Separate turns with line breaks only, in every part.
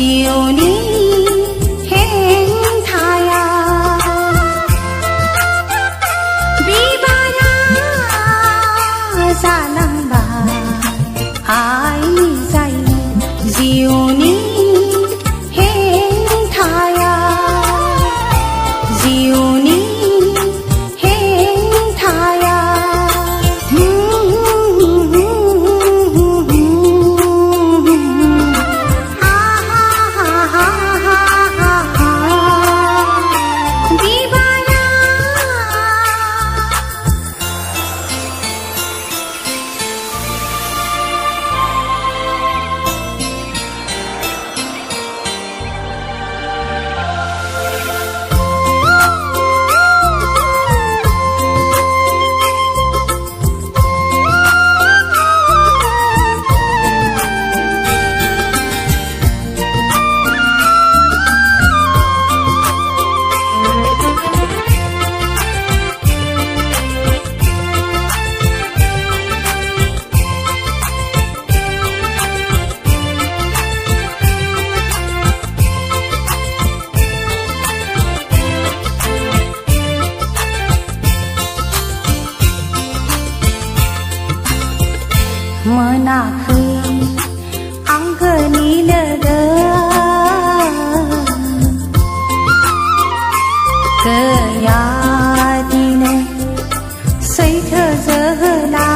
जिवनी हेंथाया बिबारा जालांबा आइनि जायो जिवनी हेंथाया जिवनी हेंथाया मोनाखै आंगोनि लोगो गैया दिनै सैथो जोहोला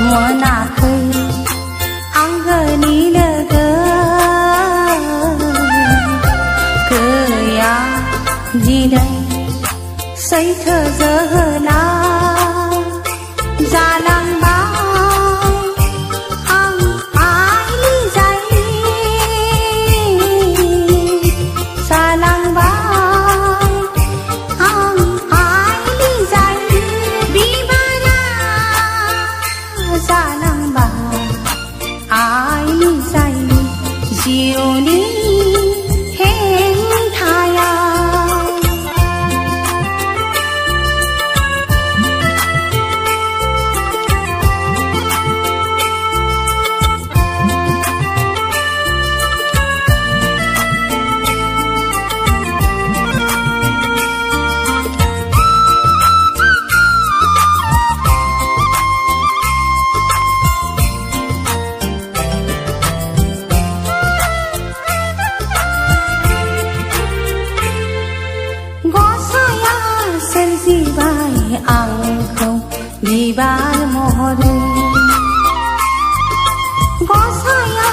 मोनाखै आंगोनि लोगो गैया दिनै सैथो जोहोला जालांबाय आं आइनि जायो जालांबाय आं आइनि जायो बिबारा जालांबाय आइनि जायो जिउनि हेंथाया सोरजिबाय आंखौ बिबार महरै गसाया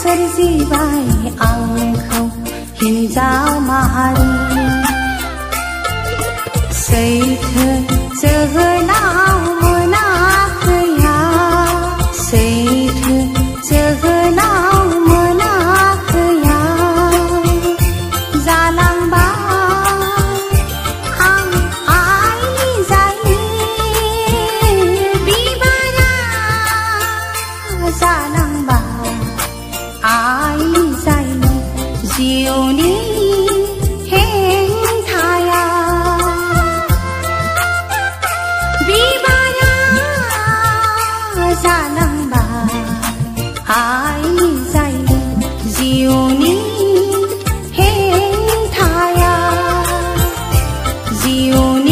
सोरजिबाय आंखौ हिन्जाव माहारि सैथो जोहोलाव मोनाखैया सैथो जोहोलाव मोनाखैया जालांबाय जालांबाय आइनि जायो जिउनि हेंथाया बिबारा जालांबाय आइनि जायो जिउनि हेंथाया जिउनि